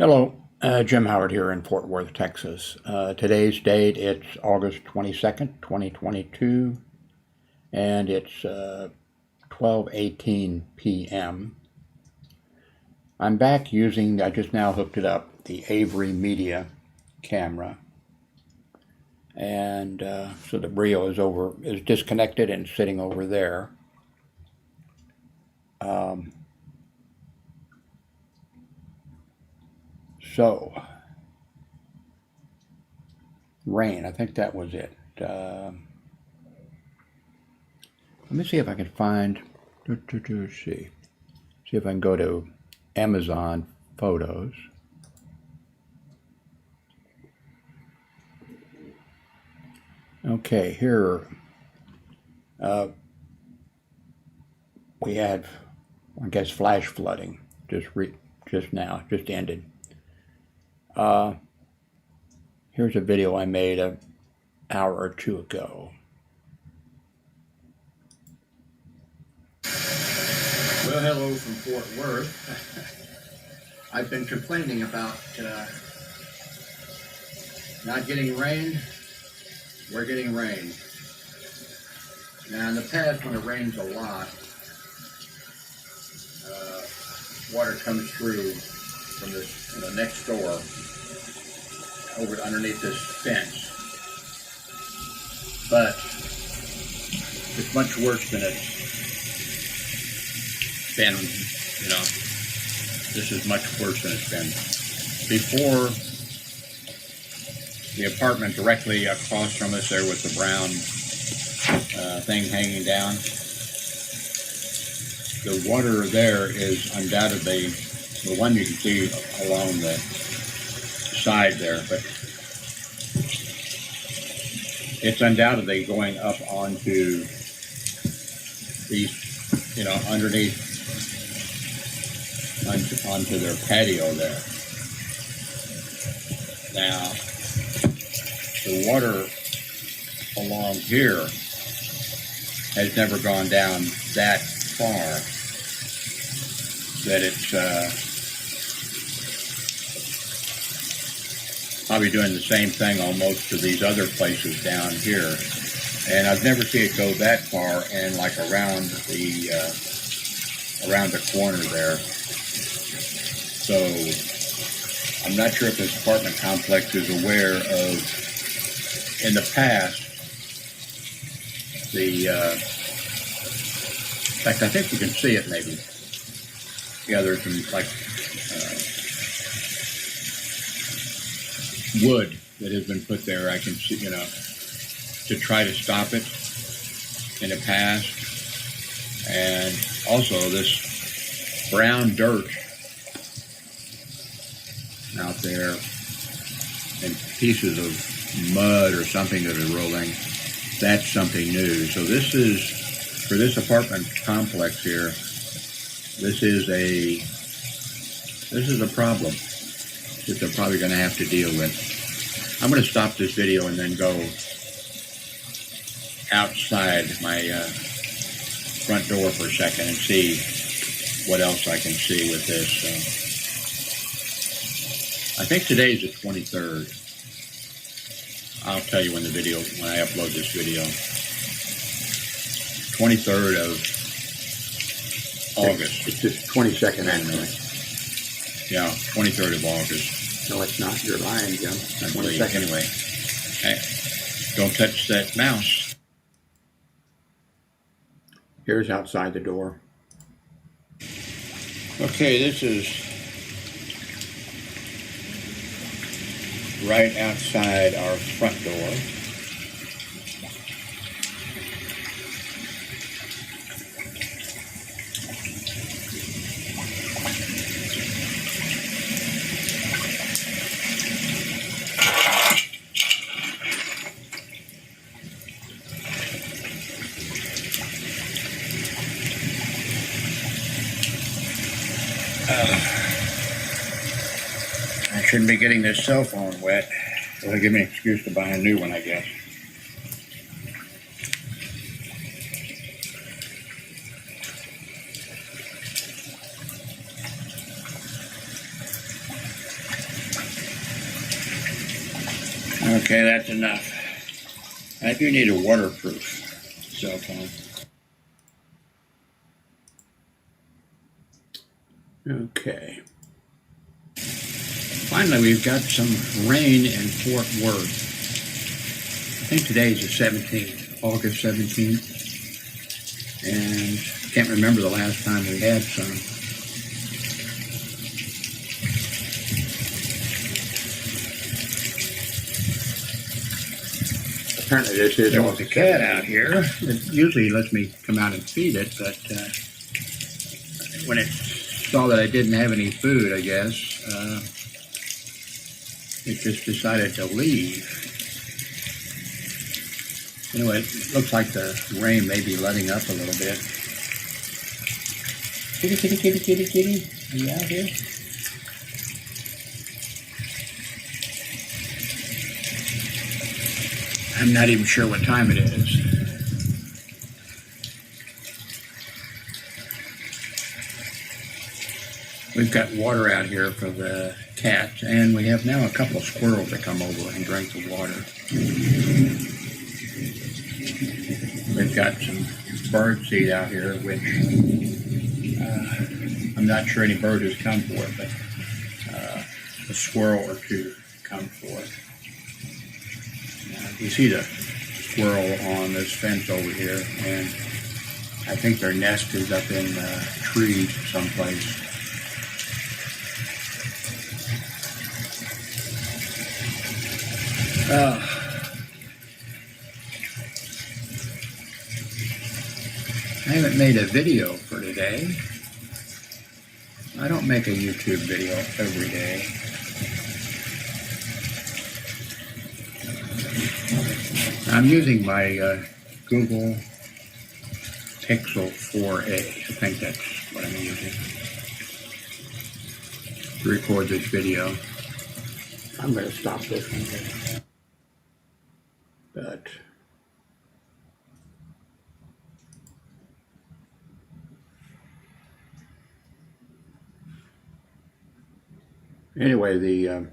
Hello, Jim Howard here in Fort Worth, Texas. Today's date, it's August 22nd, 2022, and it's 12:18 p.m. I'm back using, I just now hooked it up, the Avery Media camera. And so the Brio is disconnected and sitting over there. So, rain, I think that was it. Let me see if I can find, see if I can go to Amazon Photos. Okay, here we have, I guess, flash flooding just ended. Here's a video I made an hour or two ago. Well, hello from Fort Worth. I've been complaining about not getting rain. We're getting rain. Now, in the past, when it rains a lot, water comes through from this next door over underneath this fence. But it's much worse than it's been, This is much worse than it's been. Before, the apartment directly across from us there with the brown thing hanging down, the water there is undoubtedly the one you can see along the side there, but it's undoubtedly going up onto these, underneath, onto their patio there. Now, the water along here has never gone down that far that it's probably doing the same thing almost to these other places down here. And I've never seen it go that far and like around the corner there. So I'm not sure if this apartment complex is aware of, in the past, in fact, I think you can see it maybe. Yeah, there's some wood that has been put there. I can see, to try to stop it in the past. And also this brown dirt out there and pieces of mud or something that are rolling. That's something new. So this is, for this apartment complex here, this is a problem that they're probably going to have to deal with. I'm going to stop this video and then go outside my front door for a second and see what else I can see with this. I think today's the 23rd. I'll tell you when I upload this video. 23rd of August. It's just 22nd anyway. Yeah, 23rd of August. No, it's not. You're lying, Jim. 22nd. Anyway, hey, don't touch that mouse. Here's outside the door. Okay, this is right outside our front door. I shouldn't be getting this cell phone wet. It'll give me an excuse to buy a new one, I guess. Okay, that's enough. I do need a waterproof cell phone. Okay. Finally, we've got some rain in Fort Worth. I think today is the 17th, August 17th. And I can't remember the last time we had some. Apparently this is there was a cat out here. It usually lets me come out and feed it, but when it saw that I didn't have any food, I guess, it just decided to leave. Anyway, it looks like the rain may be letting up a little bit. Kitty, kitty, kitty, kitty, kitty. Are you out here? I'm not even sure what time it is. We've got water out here for the cats, and we have now a couple of squirrels that come over and drink the water. We've got some bird seed out here, which I'm not sure any bird has come for it, but a squirrel or two come for it. You see the squirrel on this fence over here, and I think their nest is up in a tree someplace. I haven't made a video for today. I don't make a YouTube video every day. I'm using my Google Pixel 4a. I think that's what I'm using to record this video. I'm going to stop this one here. But anyway, the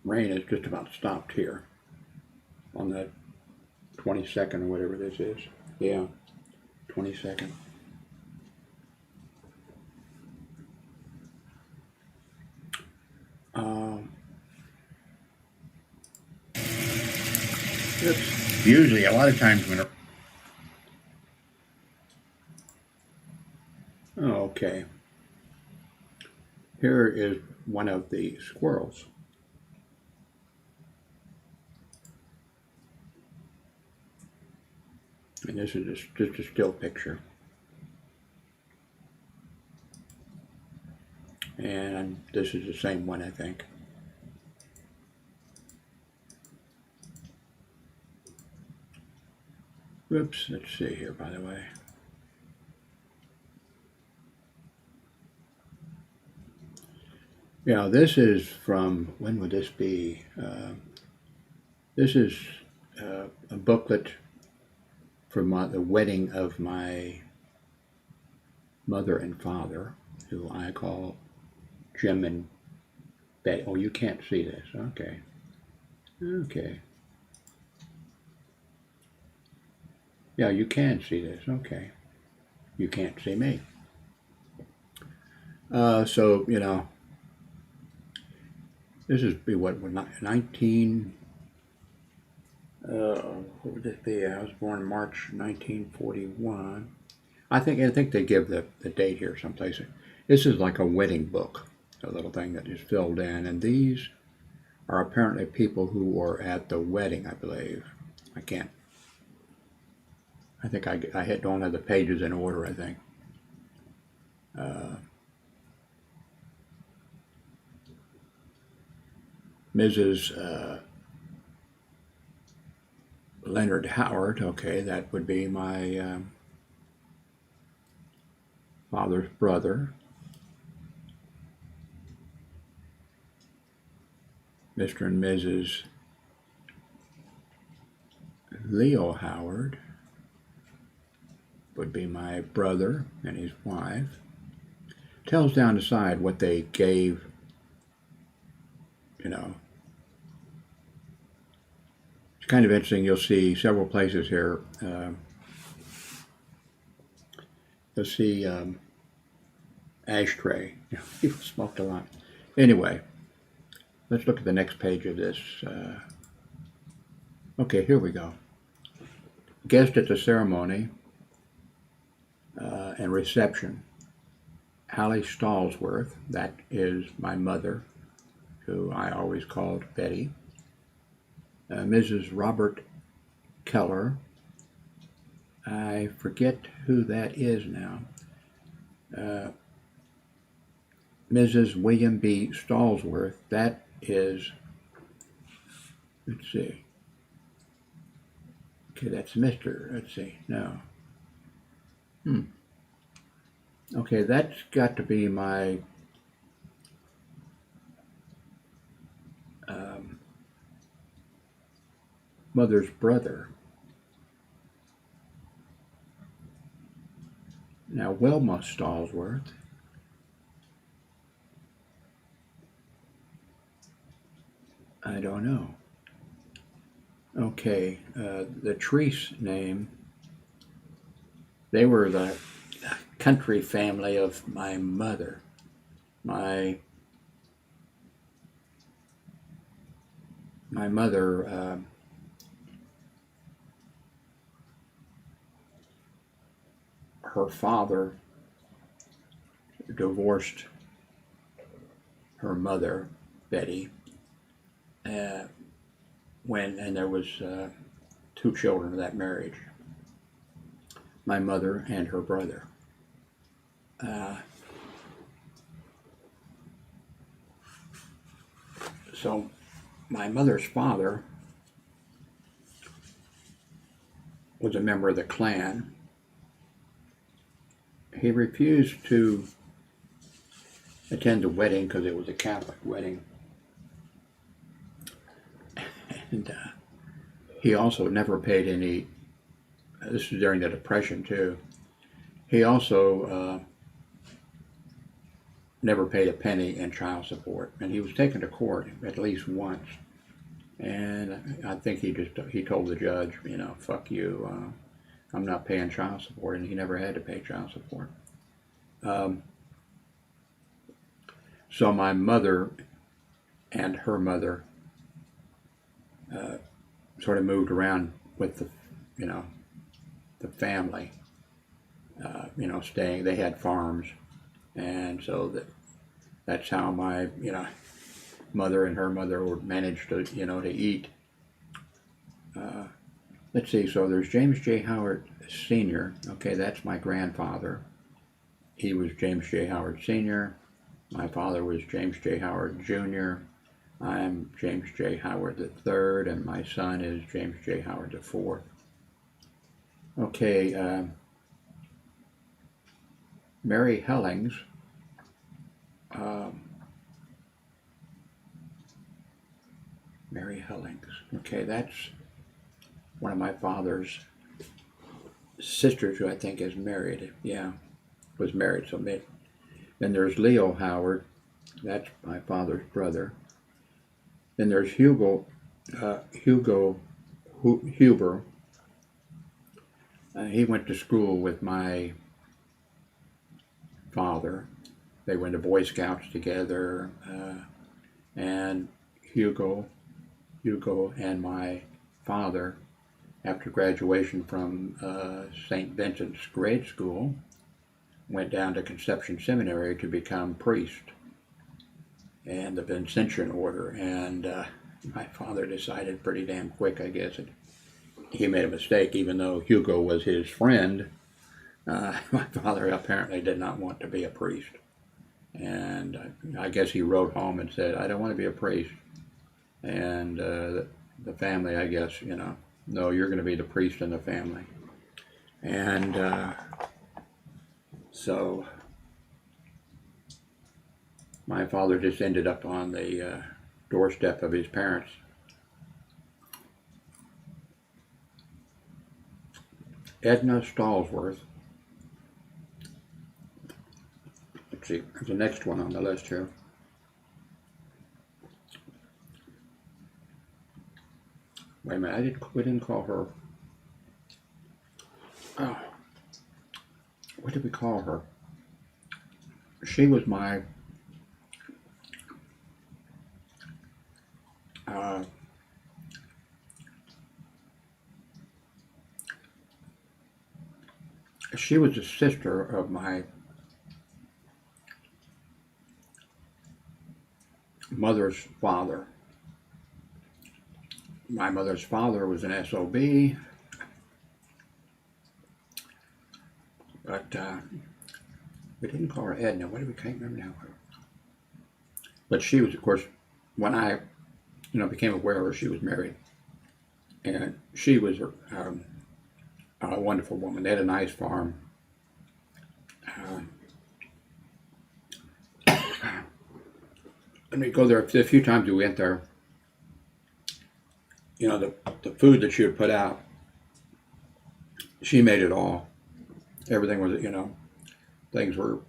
rain is just about stopped here on the 22nd or whatever this is. Yeah, 22nd. Usually, a lot of times when okay. Here is one of the squirrels. And this is just a still picture. And this is the same one, I think. Whoops, let's see here, by the way. Yeah, this is from, when would this be? This is a booklet for the wedding of my mother and father, who I call Jim and Betty. Oh, you can't see this. Okay. Okay. Yeah, you can see this. Okay. You can't see me. So, you know, this is what 19. What would this be? I was born in March 1941. I think they give the date here someplace. This is like a wedding book, a little thing that is filled in, and these are apparently people who were at the wedding, I believe. I think I don't have the pages in order, I think. Mrs. Leonard Howard, okay, that would be my father's brother. Mr. and Mrs. Leo Howard would be my brother and his wife. Tells down the side what they gave, you know, It's kind of interesting. You'll see several places here. You'll see ashtray. People smoked a lot. Anyway, let's look at the next page of this. Okay, here we go. Guest at the ceremony and reception. Hallie Stallsworth, that is my mother, who I always called Betty. Mrs. Robert Keller. I forget who that is now. Mrs. William B. Stallsworth, that is, let's see. Okay, that's Mr. Let's see, no. Okay, that's got to be my mother's brother. Now, Wilma Stallsworth. I don't know. Okay, the Treese name, they were the country family of my mother. My mother her father divorced her mother, Betty, and there was 2 children of that marriage, my mother and her brother. So my mother's father was a member of the Klan. He refused to attend the wedding because it was a Catholic wedding. And he also never paid any, this was during the Depression too, he also never paid a penny in child support. And he was taken to court at least once. And I think he told the judge, fuck you, I'm not paying child support, and he never had to pay child support. So my mother and her mother sort of moved around with the family, staying. They had farms, and so that's how my mother and her mother managed to to eat. Let's see. So there's James J. Howard Sr. Okay, that's my grandfather. He was James J. Howard Sr. My father was James J. Howard Jr. I'm James J. Howard III, and my son is James J. Howard IV. Okay, Mary Hellings. Mary Hellings. Okay, that's one of my father's sisters who I think is married. Yeah, was married. So then there's Leo Howard. That's my father's brother. Then there's Hugo Huber. He went to school with my father. They went to Boy Scouts together, and Hugo and my father, after graduation from St. Vincent's grade school, went down to Conception Seminary to become priest and the Vincentian order. And my father decided pretty damn quick, I guess, that he made a mistake. Even though Hugo was his friend, my father apparently did not want to be a priest. And I guess he wrote home and said, I don't want to be a priest. And the family, I guess, no, you're going to be the priest in the family. And so my father just ended up on the doorstep of his parents. Edna Stallsworth. Let's see, there's the next one on the list here. a minute. We didn't call her. Oh, what did we call her? She was my uh, she was the sister of my mother's father. My mother's father was an SOB, but we didn't call her Edna. What did we? Can't remember now. But she was, of course, when I, became aware of her, she was married, and she was a wonderful woman. They had a nice farm. And we go there a few times. We went there. The food that she would put out, she made it all. Everything was, things were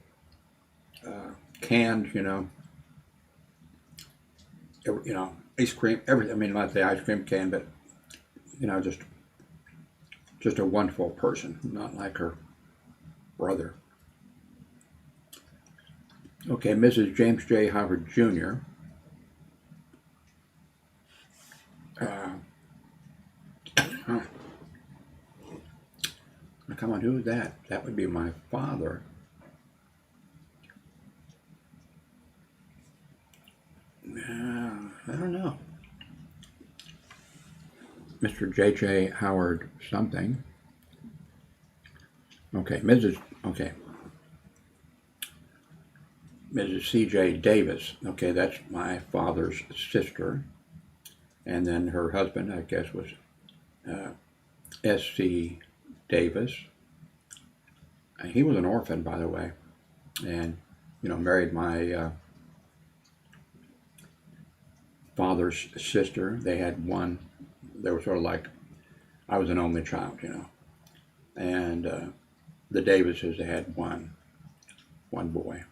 canned, ice cream, everything. I mean, not the ice cream can, but, just a wonderful person, not like her brother. Okay, Mrs. James J. Howard Jr. Come on, who is that? That would be my father. I don't know. Mr. J.J. Howard something. Okay, Mrs. C.J. Davis. Okay, that's my father's sister. And then her husband, I guess, was S.C. Davis. He was an orphan, by the way, and married my father's sister. They had one. They were sort of like, I was an only child, and the Davises, they had one boy.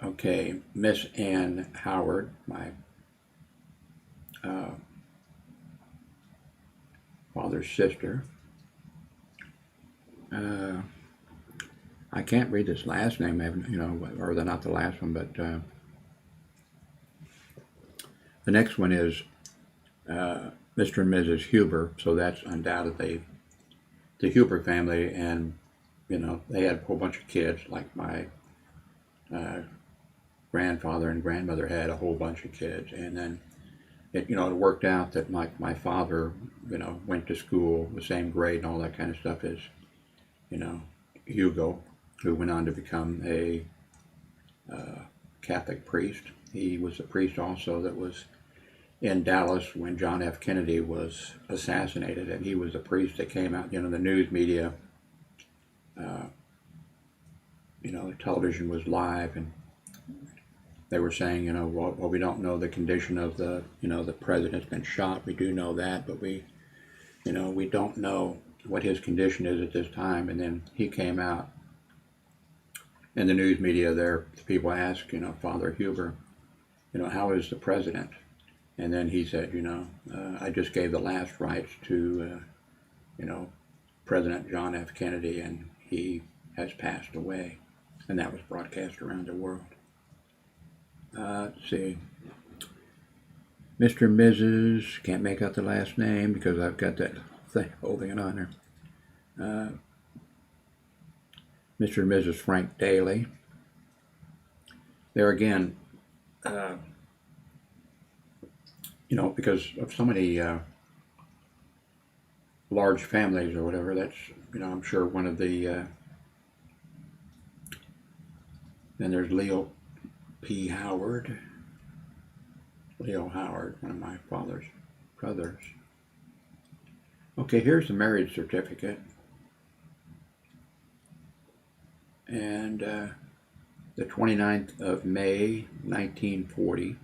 Okay, Miss Ann Howard, my father's sister. I can't read this last name, or they're not the last one, but the next one is Mr. and Mrs. Huber. So that's undoubtedly the Huber family, and they had a whole bunch of kids. Like my grandfather and grandmother had a whole bunch of kids, and then it worked out that my father went to school the same grade and all that kind of stuff as Hugo, who went on to become a Catholic priest. He was a priest also that was in Dallas when John F. Kennedy was assassinated, and he was the priest that came out. The news media, the television was live, and they were saying, well, we don't know the condition of the president's been shot. We do know that, but we don't know what his condition is at this time. And then he came out, and the news media there, people asked, Father Huber, how is the president? And then he said, I just gave the last rites to, President John F. Kennedy, and he has passed away. And that was broadcast around the world. Let's see. Mr. and Mrs. Can't make out the last name because I've got that thing holding it on there. Mr. and Mrs. Frank Daly. There again, because of so many large families or whatever, that's, I'm sure one of the, then there's Leo P. Howard. Leo Howard, one of my father's brothers. Okay, here's the marriage certificate. And the 29th of May, 1940.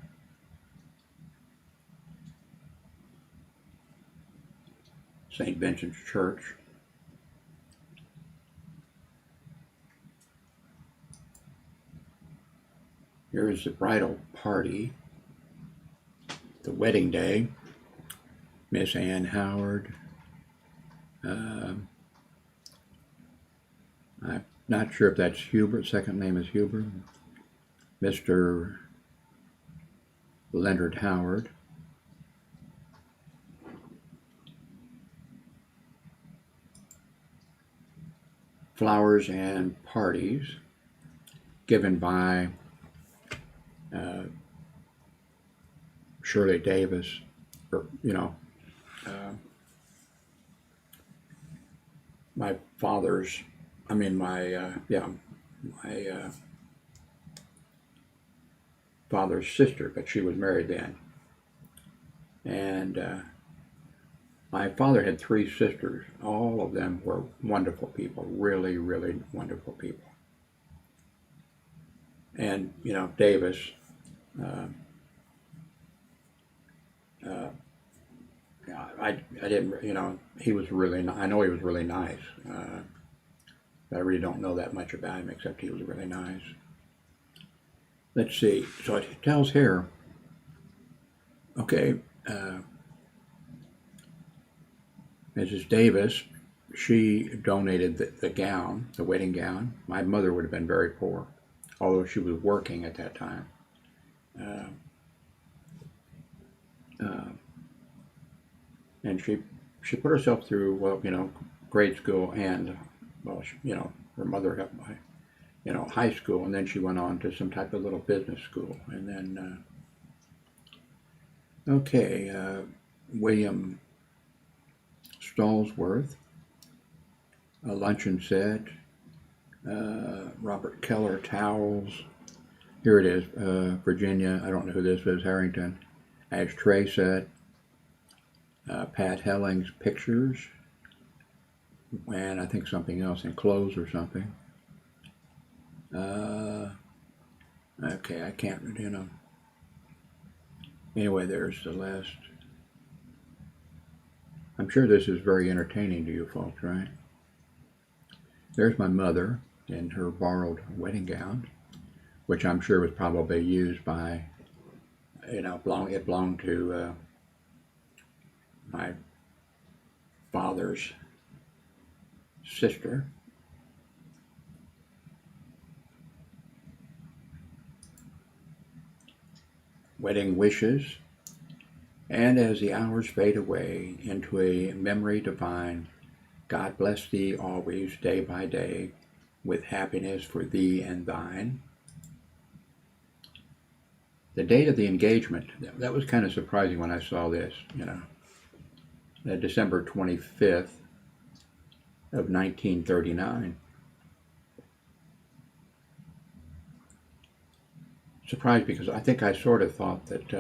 St. Vincent's Church. Here is the bridal party, the wedding day, Miss Ann Howard. I'm not sure if that's Hubert. Second name is Hubert. Mr. Leonard Howard. Flowers and parties given by Shirley Davis, or, my father's, my father's sister, but she was married then. And my father had 3 sisters. All of them were wonderful people, really, really wonderful people. And, Davis, I didn't, he was really, I know he was really nice. But I really don't know that much about him, except he was really nice. Let's see. So it tells here, okay, Mrs. Davis, she donated the gown, the wedding gown. My mother would have been very poor, although she was working at that time. And she put herself through, grade school and, her mother had, high school, and then she went on to some type of little business school. And then, William Stallsworth, a luncheon set, Robert Keller towels. Here it is, Virginia, I don't know who this is, Harrington, ashtray set, Pat Helling's pictures, and I think something else in clothes or something. Okay, I can't, Anyway, there's the last. I'm sure this is very entertaining to you folks, right? There's my mother in her borrowed wedding gown, which I'm sure was probably used by, it belonged to my father's sister. Wedding wishes. And as the hours fade away into a memory divine, God bless thee always, day by day, with happiness for thee and thine. The date of the engagement, that was kind of surprising when I saw this, December 25th of 1939. Surprised because I think I sort of thought that,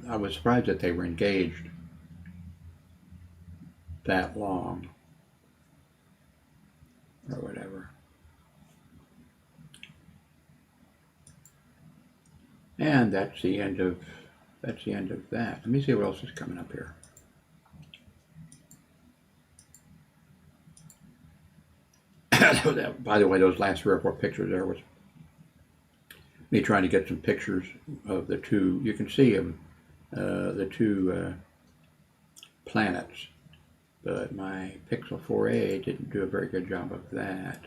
I was surprised that they were engaged that long, or whatever. And that's the end of that. Let me see what else is coming up here. By the way, those last 3 or 4 pictures there was me trying to get some pictures of the 2. You can see them, the 2 planets, but my Pixel 4a didn't do a very good job of that.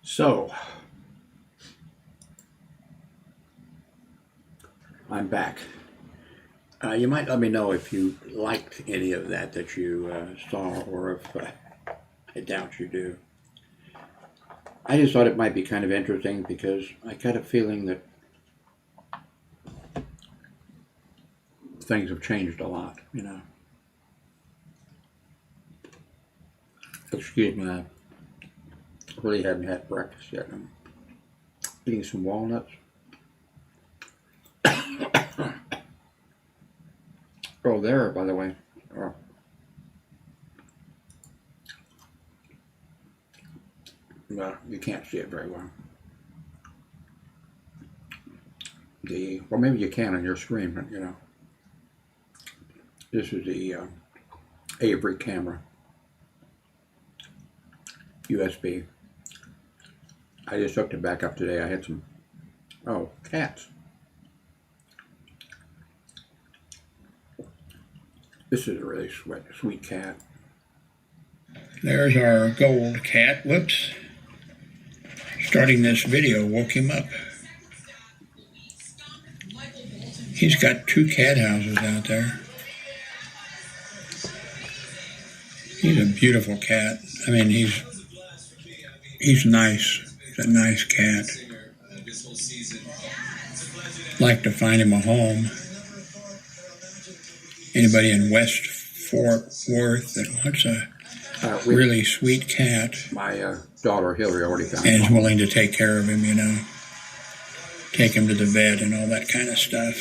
So, I'm back. You might let me know if you liked any of that you saw, or if I doubt you do. I just thought it might be kind of interesting because I got a feeling that things have changed a lot, Excuse me, I really haven't had breakfast yet. I'm eating some walnuts. Oh, there, by the way. Oh. Well, you can't see it very well. Well, maybe you can on your screen, but this is the Avery camera, USB. I just hooked it back up today. I had some, oh, cats. This is a really sweet cat. There's our gold cat. Whoops. Starting this video woke him up. He's got 2 cat houses out there. He's a beautiful cat. I mean, he's nice. He's a nice cat. Like to find him a home. Anybody in West Fort Worth that wants a really sweet cat. My daughter Hillary already found and is willing to take care of him, you know. Take him to the vet and all that kind of stuff.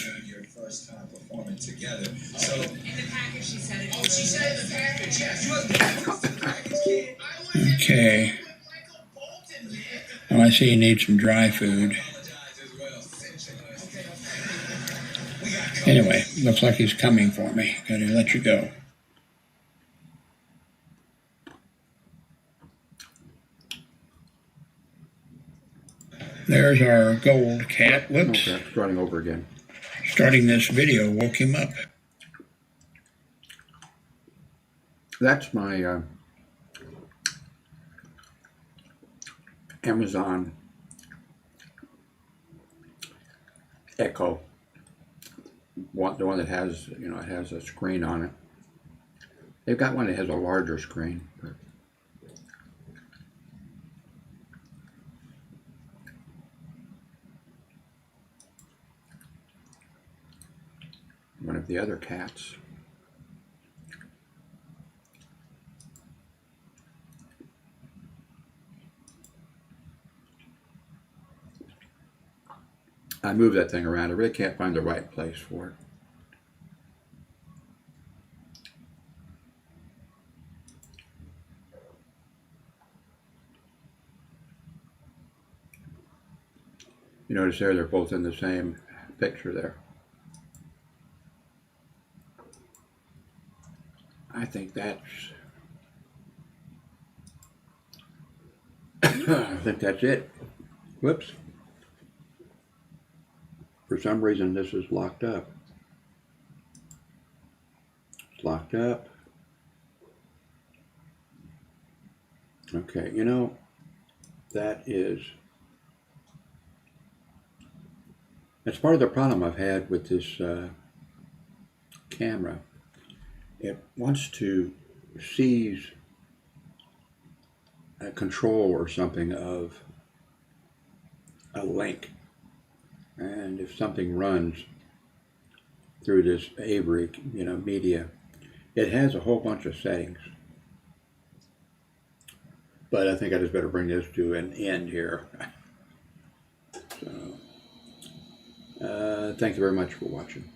Okay. Well, I see you need some dry food. Anyway, looks like he's coming for me. Gotta let you go. There's our gold cat. Whoops. Okay, starting over again. Starting this video woke him up. That's my Amazon Echo. The one that has, you know, it has a screen on it. They've got one that has a larger screen. But one of the other cats. I move that thing around. I really can't find the right place for it. You notice there, they're both in the same picture there. I think that's it. Whoops. For some reason, this is locked up. It's locked up. Okay, you know, that's part of the problem I've had with this camera. It wants to seize a control or something of a link. And if something runs through this Avery, you know, media, it has a whole bunch of settings. But I think I just better bring this to an end here. So, thank you very much for watching.